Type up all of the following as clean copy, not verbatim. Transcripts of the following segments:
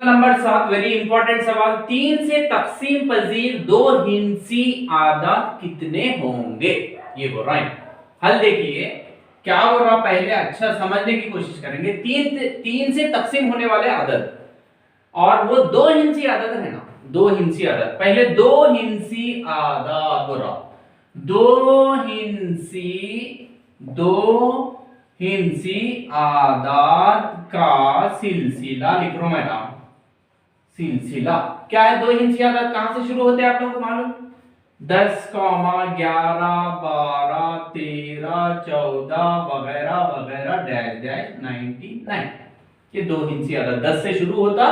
Number 7 very important सवाल। 3 से तकसीम पजीर दो हिंसी आदाद कितने होंगे? ये बोल रहा है। हल देखिए क्या बोल रहा, पहले अच्छा समझने की कोशिश करेंगे। तीन से तकसीम होने वाले आदद और वो दो हिंसी आदद है ना, दो हिंसी आदद। पहले दो हिंसी आदाद बोल रहा, दो हिंसी आदाद का सिलसिला लिख रहा हूं मैं नाम। सिलसिला क्या है? दो हिंसी आदाद कहां से शुरू होते हैं आप लोगों को मालूम? 10, 11, 12, 13, 14 वगैरह वगैरह डैश डैश 99। ये दो हिंसी आदाद 10 से शुरू होता,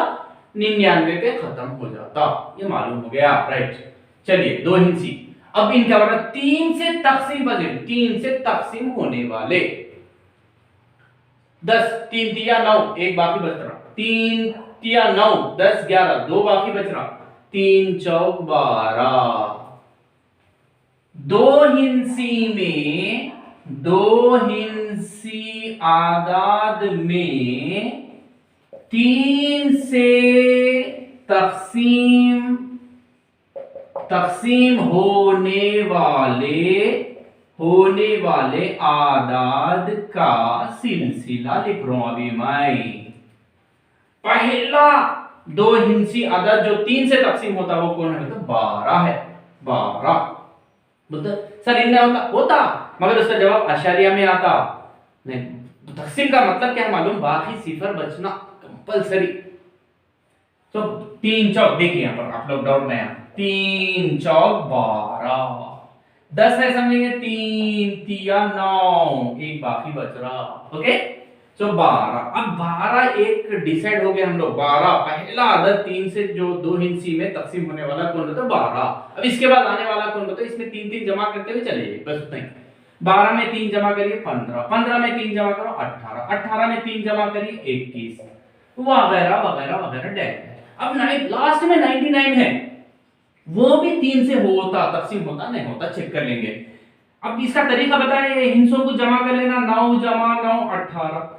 99 पे खत्म हो जाता। ये मालूम हो गया, राइट। चलिए दो हिंसी। अब इनका मतलब 3 से तकसीम बजे, 3 से तकसीम होने वाले 10, 3 तिया 9, एक बाकी बच रहा। 3 तिया 9, 10 11, दो बाकी बच रहा। 3 चौक 12। दो हिंसी आदाद में 3 से तकसीम होने वाले आदाद का सिलसिला लिख रहा हूं अभी मैं। पहला दो हिंसी आदाद जो 3 से तकसीम होता है वो कौन है? तो 12 है। 12 मतलब सर इनमें होता मगर उसका जवाब अशारिया में आता नहीं। तो तकसीम का मतलब क्या है मालूम? बाकी सिफर बचना कंपलसरी। तो 3 चौक देखिए यहां पर आप लोग डाउट में 3 चौक 12, 10 है समझेंगे। 3 तिया 9, एक बाकी बच रहा। ओके तो 12। अब 12 एक डिसाइड हो गया हम लोग। 12 पहला आदद 3 से जो दो हिंसी में तकसीम होने वाला कौन होता है? 12। अब इसके बाद आने वाला कौन होता है? इसमें 3 जमा करते हुए चलिए, बस उतना ही। 12 में 3 जमा करिए 15, 15 में 3 जमा करो 18, 18 में 3 जमा करिए 21 वगैरह वगैरह वगैरह डैश। अब लास्ट में 99 है, वो भी 3 से होता, तकसीम होता नहीं होता, चेक कर लेंगे। अब इसका तरीका बताएं, हिंसों को जमा कर लेना। 9 जमा 9 18।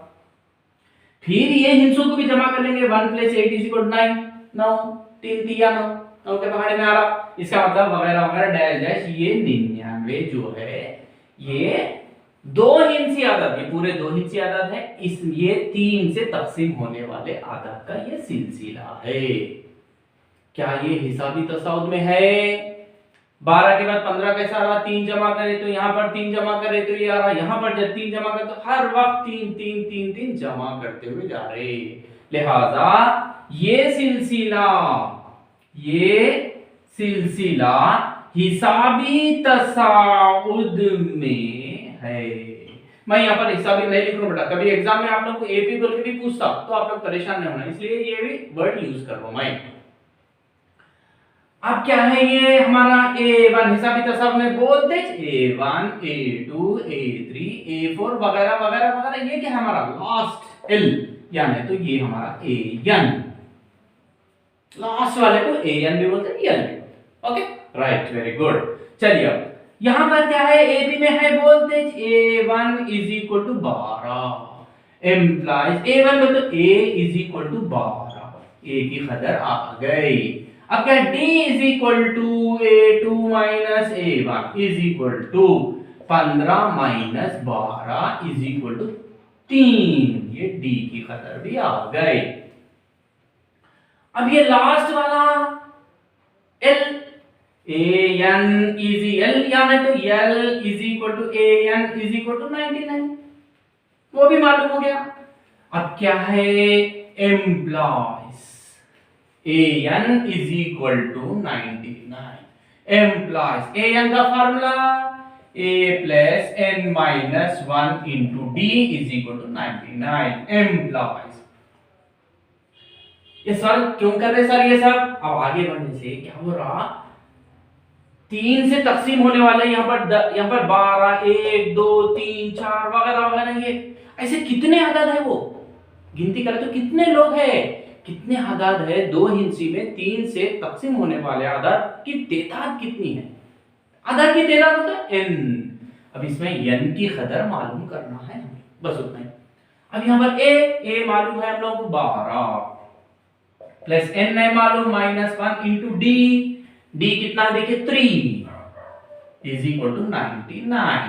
फिर ये हिंसों को भी जमा कर लेंगे। 1 + 8 = 9, 9 3 तिया 9, 9 के पहाड़े में आ रहा। इसका मतलब वगैरह वगैरह डैश डैश। ये 99 जो है ये दो हिंसी आदत, ये पूरे दो हिंसी आदत है। इस ये 3 से तकसीम होने वाले आदत का ये सिलसिला है। क्या ये हिसाबी तसाउद में है? 12 के बाद 15 कैसा रहा? 3 जमा करे तो यहाँ पर 3 जमा करे तो ये आ रहा। यहाँ पर जब 3 जमा करे तो हर वक्त 3 3 3 3 जमा करते हुए जा रहे। लिहाजा ये सिलसिला हिसाबी तसाउद में है। मैं यहाँ पर हिसाबी नहीं लिख रहा हूं बेटा, कभी एग्जाम में आप लोग को एपी बोल के भी पूछता तो आप लोग परेशान नहीं होना, इसलिए ये भी वर्ड यूज कर रहा हूं मैं। अब क्या है ये हमारा A1 हिसाबी तसाउद में बोलते A1 A2 A3 A4 वगैरह वगैरह वगैरह। ये क्या है हमारा लास्ट L, यानी तो ये हमारा AN। लास्ट वाले को AN भी बोलते हैं, L भी। Okay right, very good. चलिए अब यहां पर क्या है? AB में है वोल्टेज A1 = 12 एम्प्लाइज A1 में तो A = 12। A की कदर आ गई। अब क्या D = A2 - A1 = 15 - 12 = 3। ये D की कदर भी आ गई। अब ये लास्ट वाला L AN L, यानी तो L = AN = 99, वो भी मालूम हो गया। अब क्या है? Employees AN = 99 employees. AN का formula A + N - 1 * D = 99 employees. ये सर क्यों कर रहे सर ये सब? अब आगे बढ़ने से क्या हो रहा? 3 से तकसीम होने वाले यहाँ पर 12 1 2 3 4 वगैरह वगैरह। ये ऐसे कितने आदाद है वो गिनती करें तो कितने लोग हैं, कितने आदाद है? दो हिंसी में 3 से तकसीम होने वाले आदाद की तादाद कितनी है? आदाद की तादाद होता है n। अब इसमें n की कदर मालूम करना है, बस उतना ही। अब यहाँ पर a मालूम है हम लोगों को 12। प्लस n नहीं मालूम -1 इंटू डी, डी कितना देखिए 3 इज इक्वल टू 99।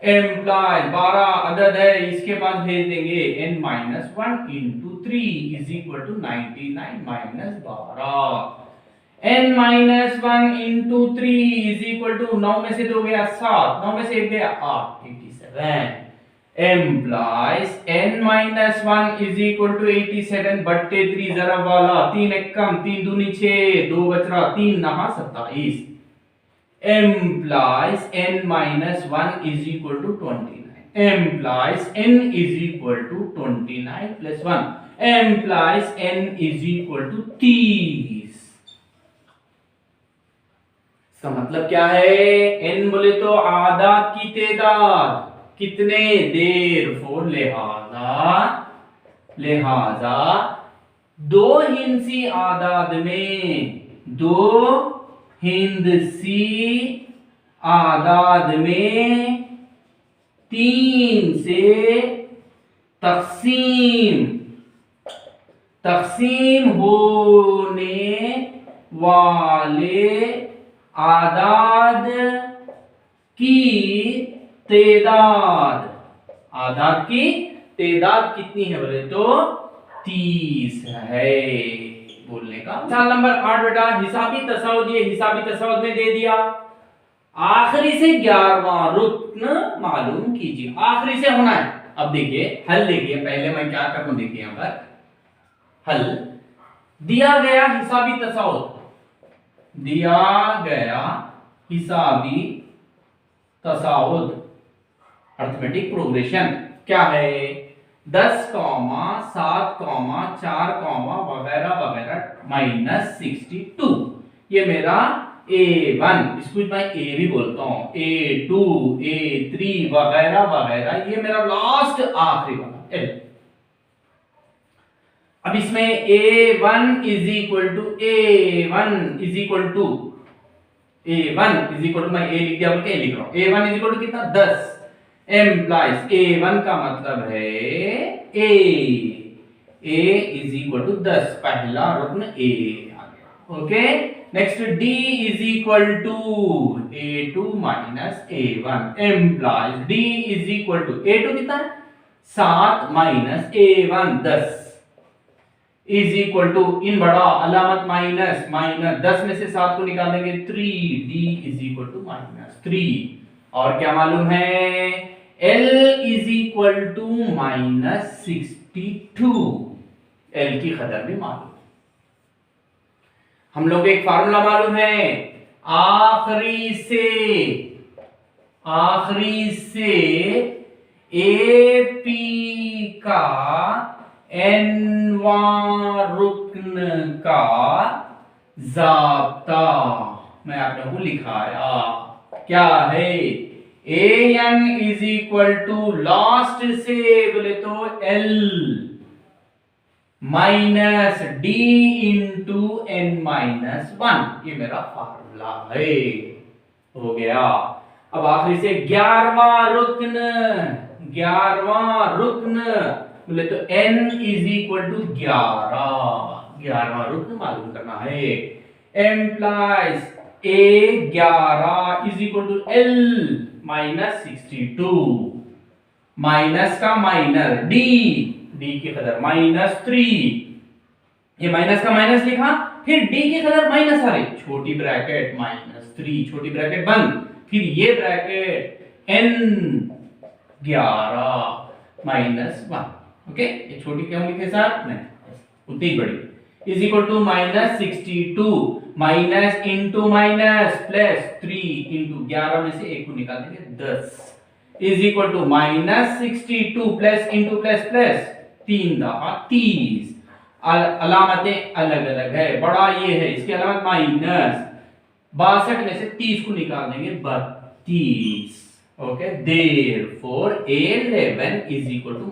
एम्प्लॉय 12 अदद है, इसके पास भेज देंगे n-1 into 3 is equal to 99 minus 12। n-1 into 3 is equal to 9 में से 2 गया 7, 9 में से 1 गया 8, 87। Employees n-1 is equal to 87 बट्टे 3 जरब वाला, 3 एक कम 3 दूनी 6, 2 बच रहा 3 नहा 27। implies n-1 is equal to 29 implies n is equal to 29 plus 1 implies n is equal to 30। इसका मतलब क्या है? n बोले तो आदाद की तादाद, कितने देर लिहाजा दो हिंसी आदाद में, दो हिंदसी आदाद में 3 से तकसीम होने वाले आदाद की तादाद कितनी है बोले तो 30 है। बोलने का सवाल नंबर 8 बेटा, हिसाबी तसाउद, ये हिसाबी तसाउद में दे दिया। आखिरी से 11वां रुक्न मालूम कीजिए, आखिरी से होना है। अब देखिए हल, देखिए पहले मैं क्या कर रहा हूं, देखिए यहां पर हल दिया गया हिसाबी तसाउद, दिया गया हिसाबी तसाउद अर्थमेटिक प्रोग्रेशन क्या है? 10, 7, 4, वगैरह वगैरह -62। ये मेरा A1, इसको मैं A भी बोलता हूं, A2, A3 वगैरह वगैरह, ये मेरा लास्ट आखिरी वाला L। अब इसमें A1 इज इक्वल टू मैं A लिख दिया, बोल के A लिख रहा हूं। A1 इज इक्वल टू कितना 10 एम्प्लाइज A1 का मतलब है A इज इक्वल टू 10, पहला रुकन A आ गया। Okay, next D is equal to A2 minus A1 implies D is equal to A2 कितना 7 minus A1 10 is equal to, इन बड़ा अलामत माइनस, 10 में से 7 को निकाल देंगे 3, D इज इक्वल टू -3। और क्या मालूम है? L is equal to -62, L की कदर भी मालूम। हम लोग एक फार्मूला मालूम है, आखिरी से AP का nवां रुक्न का ज़ाब्ता मैं आप लोगों को लिखाया क्या है? an is equal to last से बोले तो L minus D into n-1, ये मेरा फार्मूला है। हो गया। अब आखिरी से 11वां रुक्न बोले तो n इज इक्वल टू 11वां रुक्न मालूम करना है। Implies A11 is equal to L -62, minus का माइनर D की कदर -3, ये माइनस का माइनस लिखा, फिर D की कदर माइनस आ रही, छोटी ब्रैकेट -3 छोटी ब्रैकेट बंद, फिर ये ब्रैकेट n11 -1। ओके, ये छोटी क्यों लिखे साहब? नहीं, उतनी ही बड़ी। Is equal to -62 minus into minus plus 3 into 11 में से 1 को निकाल देंगे 10 is equal to -62 plus into plus plus 3 दफा 30। अलामतें अलग अलग है, बड़ा ये है, इसकी अलामत -62 में से 30 को निकाल देंगे 32। Okay, therefore A11 is equal to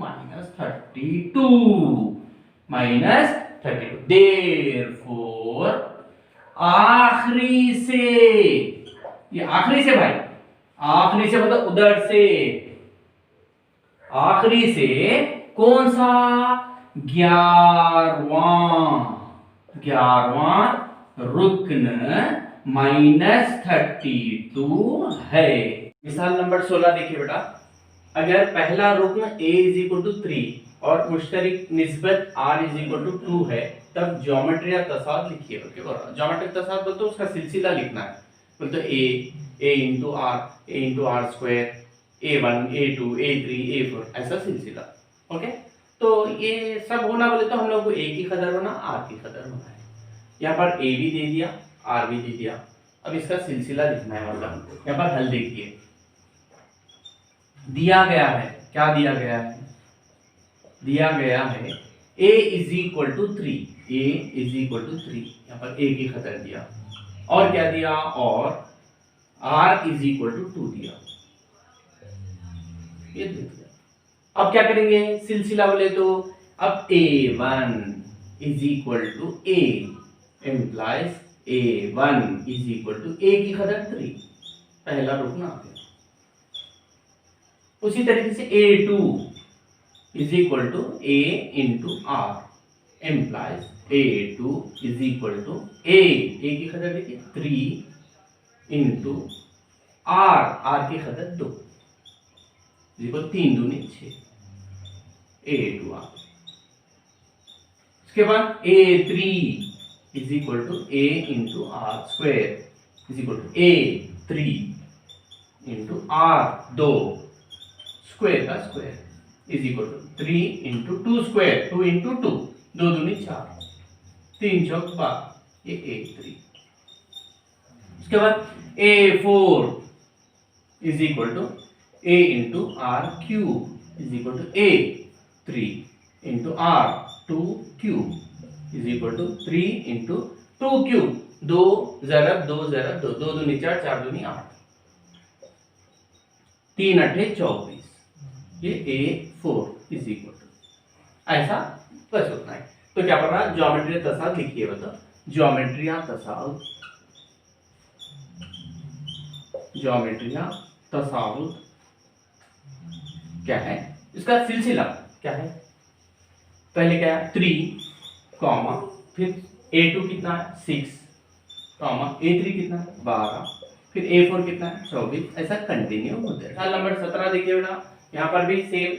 -32 therefore आखिरी से, ये आखिरी से भाई, आखिरी से मतलब उधर से, आखिरी से कौन सा? 11वां 11वां रुकन -32 है। मिसाल नंबर 16 देखिए बेटा, अगर पहला रुकन a इज इक्वल टू 3 और मुश्तरिक निस्बत r इज इक्वल टू 2 है, तब ज्योमेट्री या तसाद लिखिए। ज्योमेट्रिक तसाद बोलते उसका सिलसिला लिखना है। बोलते a into are square, a1 a2 a3 a4 ऐसा सिलसिला। ओके, तो ये सब होना बोले तो हम लोग को a की कदर होना, r की कदर होना है। यहाँ पर a भी दे दिया, r भी दे दिया। अब इसका सिलसिला लिखना है। मतलब यहाँ पर हल देखिए, दिया गया है, क्या दिया गया है? दिया गया है a is equal to 3, a is equal to 3, यहाँ पर a की खतर दिया, और क्या दिया? और r इज इक्वल टू 2 दिया। ये देख लिया। अब क्या करेंगे? सिलसिला बोले तो अब a1 is equal to a implies a1 is equal to a की खतर 3, पहला रुकना आ गया। उसी तरीके से a2 is equal to a into R implies a2 is equal to a की खतर देखिए 3 इंटू आर की खतर 2 इक्वल 3 दूनी 6 a2 आर। उसके बाद a3 is equal to a into are square is equal to a3 into are 2 square का square is equal to 3 into 2 square, 2 into 2, 2 दूनी 4, 3 चौक 12, ये a3। उसके बाद a4 is equal to a into R cube is equal to a3 into are 2 cube is equal to 3 into 2 cube, 2 ज़रब 2 ज़रब 2, 2 दूनी 4, 4 दूनी 8, 3 अट्ठे 24, ये a4 इज इक्वल टू ऐसा बस उतना है। तो क्या पढ़ रहा है? ज्योमेट्री तसाद लिखिए। बताओ ज्योमेट्रिया तसाद, ज्योमेट्रिया तसाद क्या है? इसका सिलसिला क्या है? पहले क्या है? 3 कॉमा, फिर a2 कितना है? 6 कॉमा, a3 कितना है? 12, फिर a4 कितना है? 24, ऐसा कंटिन्यू होता है। साल नंबर 17 देखिए बेटा, यहाँ पर भी सेम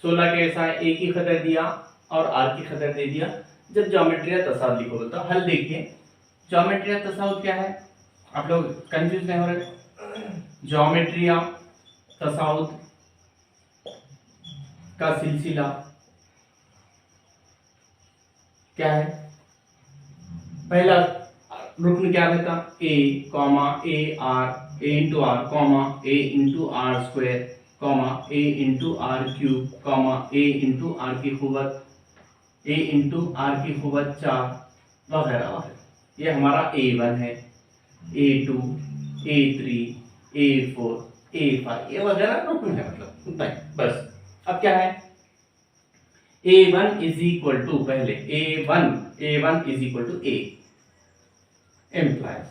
16 के ऐसा है, a की खतर दिया और r की खतर दे दिया। जब ज्योमेट्री तसाद लिखो बोलता हल देखिए। ज्योमेट्री तसाद क्या है? आप लोग कंफ्यूज नहीं हो रहे? ज्योमेट्री तसाद का सिलसिला क्या है? पहला रुकन क्या रहता? a comma a r, a into R comma a into are square comma a into R cube comma a into R की खुवत, a इंटू आर की खुवत 4 वगैरह वगैरह। ये हमारा a1 है, a2 a3 a4 a5 ये वगैरह रुकन है। मतलब उतना ही बस। अब क्या है? a1 इज इक्वल टू, पहले a1 is equal to a implies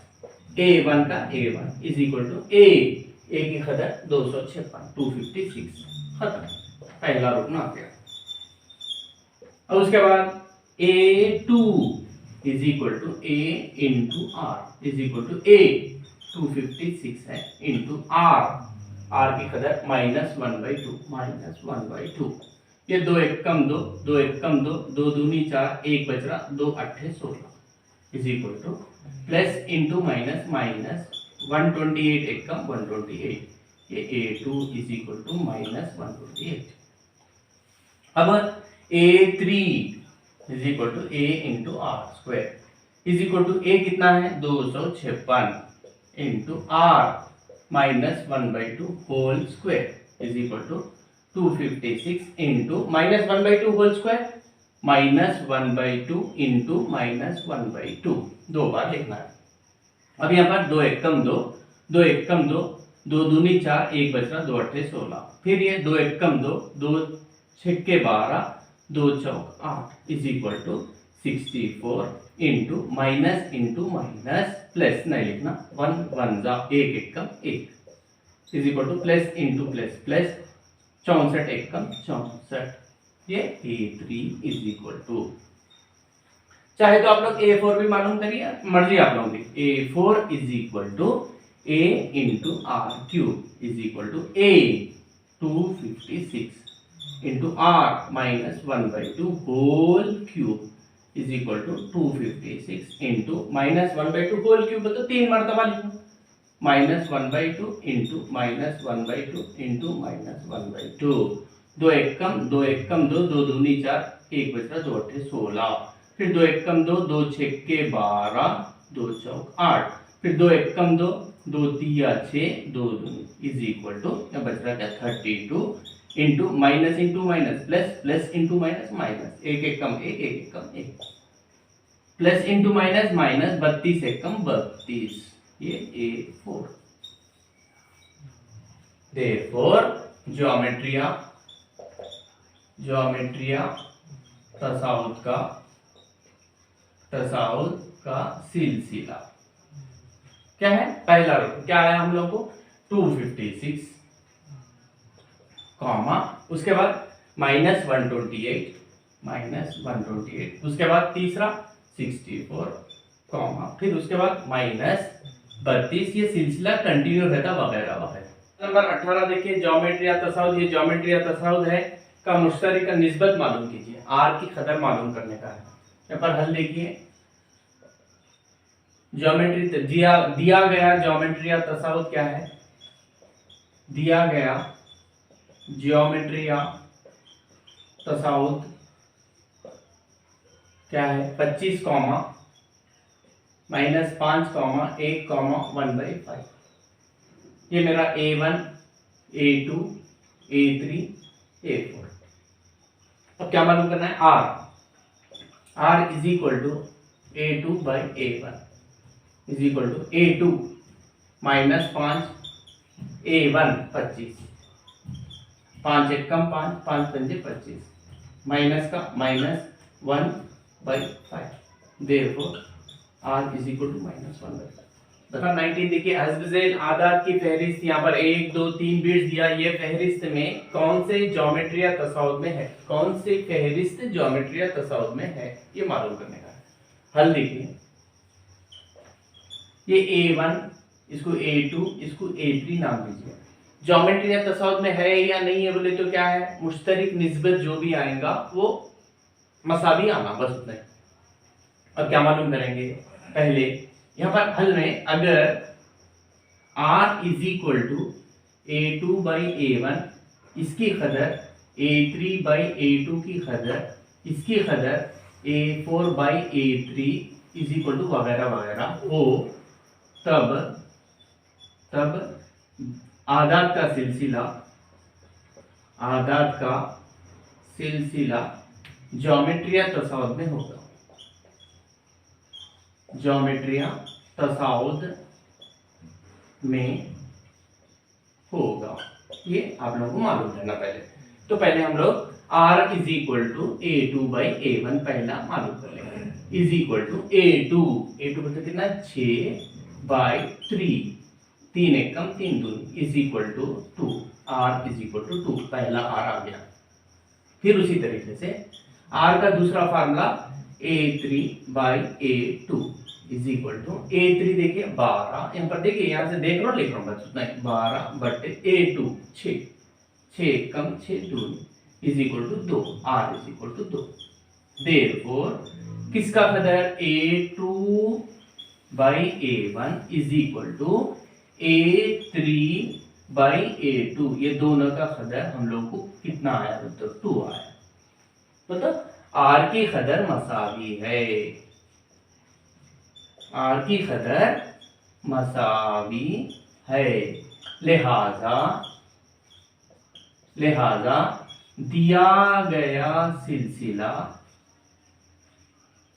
a1 का a1 is equal to a की खतर 256 256 खत्म, पहला रुकना आ गया। और उसके बाद a2 is equal to a into R is equal to a 256 है इंटू आर की खतर -1/2 ये 2 एक कम 2, 2 एक कम 2, 2 दूनी 4, 1 बच रहा, 2 अट्ठे 16 is equal to plus into minus minus 128 एक कम 128, ये a2 इज इक्वल टू -128। अब a3 is equal to a into are square is equal to a कितना है? 256 into R -1/2 whole square is equal to 256 into -1/2 whole square -1/2 into -1/2, 2 बार लिखना है। अब यहाँ पर 2 एक कम 2, 2 एक कम 2, 2 दूनी 4, 1 बच रहा, 2 अट्ठे 16, फिर ये 2 एक कम 2, 2 छिक्के 12, 2 चौक 8 is equal to 64 into minus plus नहीं लिखना, 1 1 जा 1 एक कम 1 is equal to plus into plus plus 64 एक कम 64, ये a3 इज इक्वल टू चाहे तो आप लोग A4 भी मालूम करिए, मर्जी आप लोगों की। A4 is equal to A into R cube is equal to A 256 into R minus 1/2 whole cube is equal to 256 into minus 1/2 whole cube, तो 3 मरतबा लिखो, -1/2 इंटू -1/2 इंटू -1/2। दो एक कम दो एक कम दो, दो दूनी 4, एक बच रहा, 2 अट्ठे 16, फिर 2 एक कम दो, 2 छक्के 12, 2 चौक 8, फिर 2 एक कम दो, 2 तिया 6, 2 दूनी इज इक्वल टू क्या बच रहा, क्या 32 into minus into minus plus, plus into minus minus, एक एक कम एक, एक एक कम एक, प्लस इंटू माइनस माइनस, 32 एक कम 32, ये A4। Therefore ज्योमेट्रिया तसाउद का सिलसिला क्या है, पहला रूप क्या आया हम लोग को 256 कॉमा, उसके बाद -128 उसके बाद तीसरा 64 कॉमा, फिर उसके बाद -32, ये सिलसिला कंटिन्यू रहता वगैरह वगैरह। नंबर 18 देखिए, ज्योमेट्रिया तसाउद, ये ज्योमेट्रिया तसाउद है का मुश्तरक का निस्बत मालूम कीजिए, आर की कदर मालूम करने का है। यहाँ पर हल देखिए, ज्योमेट्री दिया गया ज्योमेट्रिया तसाउद क्या है, दिया गया ज्योमेट्रिया तसाउद क्या है 25 कॉमा -5 कॉमा 1 कॉमा 1/5, ये मेरा A1 A2 A3 A4। अब क्या मालूम करना है, R is equal to A2 by A1 is equal to A2 -5 A1 25, 5 एक कम 5, 5 पंजे 25, माइनस का -1/5, therefore R is equal to -1/5। दफा 19 देखिए, हस्बज़ैल आदाद की फहरिस्त, यहाँ पर 1 2 3 बिट्स दिया, ये फहरिस्त में कौन से ज्योमेट्रिया तसाउद में है, कौन से फहरिस्त ज्योमेट्रिया तसाउद में है, ये मालूम करने का है। हल देखिए, ये A1 इसको A2 इसको A3 नाम दीजिए, ज्योमेट्रिया तसाउद में है या नहीं है बोले तो क्या है, मुश्तरक निस्बत जो भी आएगा वो मसावी आना, बस उतना ही। अब क्या मालूम करेंगे, पहले यहाँ पर हल में अगर R is equal to A2 by A1, इसकी कदर A3 बाई A2 की कदर, इसकी कदर A4 by A3 is equal to वगैरह वगैरह हो, तब आदाद का सिलसिला ज्योमेट्रिया तसाउद में होगा, ज्योमेट्रिया तसाउद में होगा, ये आप लोगों को मालूम करना पहले। तो पहले हम लोग R is equal to A2 by A1 पहला मालूम कर लेंगे, इज इक्वल टू A2 बता कितना 6/3, 3 एक कम 3 दूनी is equal to 2, R is equal to 2, पहला R आ गया। फिर उसी तरीके से R का दूसरा formula A3 by A2 is equal to A3 देखिए 12, यहाँ पर देखिए, यहाँ से देख लो लिख रहा हूँ बस उतना ही, 12/A2 6 कम 6 दूनी is equal to 2, R is equal to 2। Therefore किसका कदर A2 by A1 is equal to A3 by A2, ये दोनों का कदर हम लोग को कितना आया, तो 2 आया। मतलब R की कदर मसावी है, R की कदर मसावी है, लिहाजा दिया गया सिलसिला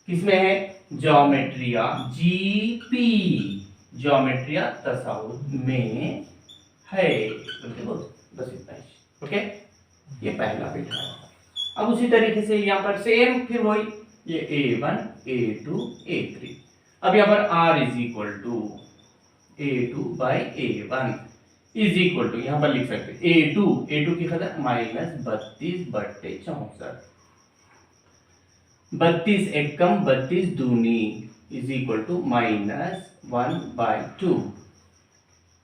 किसमें है, ज्योमेट्रिया GP ज्योमेट्रिया तसाउद में है, बस इतना ही। ओके, ये पहला बिट है। अब उसी तरीके से यहाँ पर सेम फिर वही, ये A1 A2 A3। अब यहाँ पर R is equal to A2 by A1 is equal to, यहाँ पर लिख सकते A2 की कदर -32/64, 32 एकम 32 दूनी is equal to -1/2।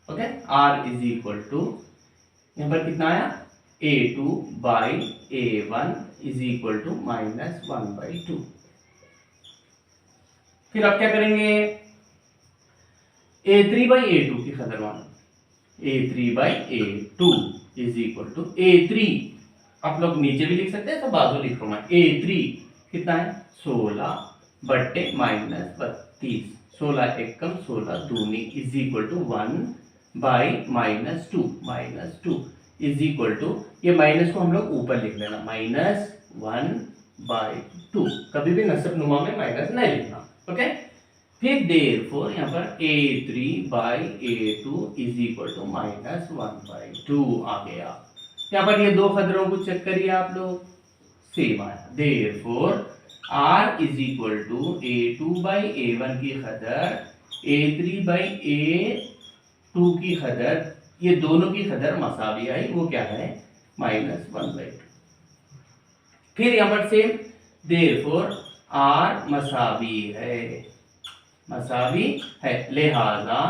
Okay, r is equal to यहाँ पर कितना आया a2/a1 इज इक्वल टू -1/2। फिर आप क्या करेंगे, a3/a2 की कदर मानो, a3/a2 is equal to a3, आप लोग नीचे भी लिख सकते हैं तो बाजू लिखो मैं, a3 कितना है 16/-32, 16 एकम 16 दूनी is equal to 1/-2 is equal to, ये माइनस को हम लोग ऊपर लिख लेना, -1/2, कभी भी नसब नुमा में माइनस नहीं लिखना। ओके, फिर देयरफॉर यहाँ पर a3/a2 इज इक्वल टू -1/2 आ गया। यहाँ पर ये दो खदरों को चेक करिए आप लोग, सेम आया। Therefore r is equal to a2/a1 की खदर a3/a2 की खदर, ये दोनों की खदर मसावी आई, वो क्या है -1/2। फिर यहाँ पर सेम, देयरफॉर r मसावी है, मसावी है, लिहाजा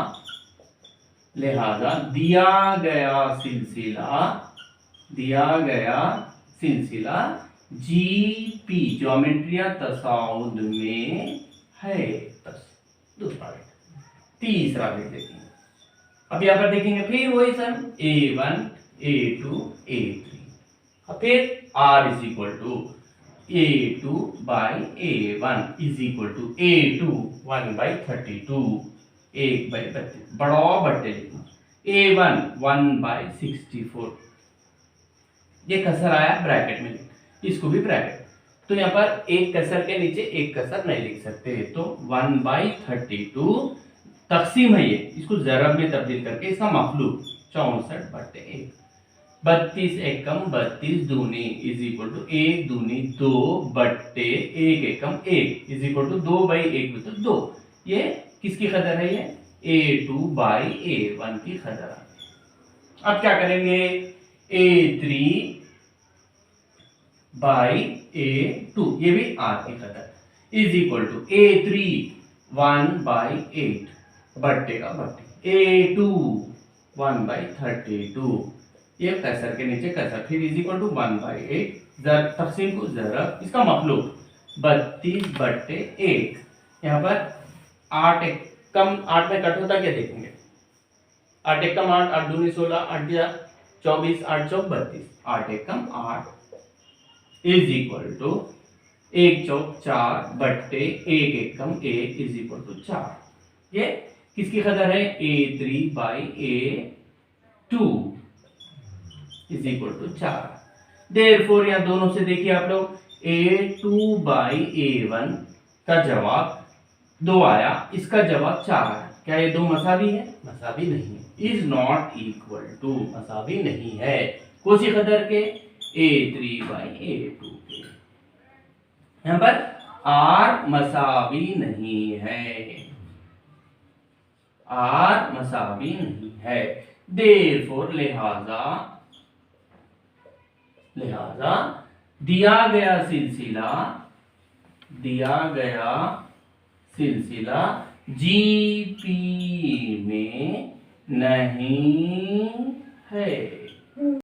दिया गया सिलसिला जीपी ज्योमेट्रिया तसाउद में है। बस दूसरा लेट, तीसरा लेट देखेंगे। अब यहाँ पर देखेंगे फिर वही सम a1 a2 a3, अब फिर r is equal to a2/a1 is equal to a2 1/32, 1/32 बड़ा बट्टे लिखना, a1 1/64, ये कसर आया ब्रैकेट में, इसको भी ब्रैकेट, तो यहाँ पर एक कसर के नीचे एक कसर नहीं लिख सकते, तो 1/32 तकसीम है ये, इसको जरब में तब्दील करके इसका मखलूक 64/1, 32 एकम 32 दूनी इज इक्वल टू 1 दूनी 2/1 एकम 1 इज इक्वल टू 2/1 तो 2, ये किसकी कदर है, ये a2/a1 की कदर है। अब क्या करेंगे, a3/a2 ये भी r की कदर इज इक्वल टू a3 1/8 बट्टे का बट्टे, a2 1/32, ये कसर के नीचे कसर, फिर इज इक्वल टू 1/8 तकसीम को जरब, इसका मखलूक 32/1। यहाँ पर 8 एकम 8 में कट होता क्या देखेंगे, 8 एकम 8, 8 दूनी 16, 8 24, 8 चौक 32, 8 एकम 8 is equal to 1 Chowk 4/1 Ekam 1 is equal to 4, ये किसकी कदर है a3/a2 is equal to 4। Therefore यहाँ दोनों से देखिए आप लोग, a2/a1 का जवाब 2 आया, इसका जवाब 4 आया, क्या ये दो मसावी है, मसावी नहीं है, इज नॉट इक्वल टू, मसावी नहीं है, कौन सी कदर के a3/a2 के। यहाँ पर r मसावी नहीं है, r मसावी नहीं है, देयरफॉर लिहाजा दिया गया सिलसिला जीपी में नहीं है।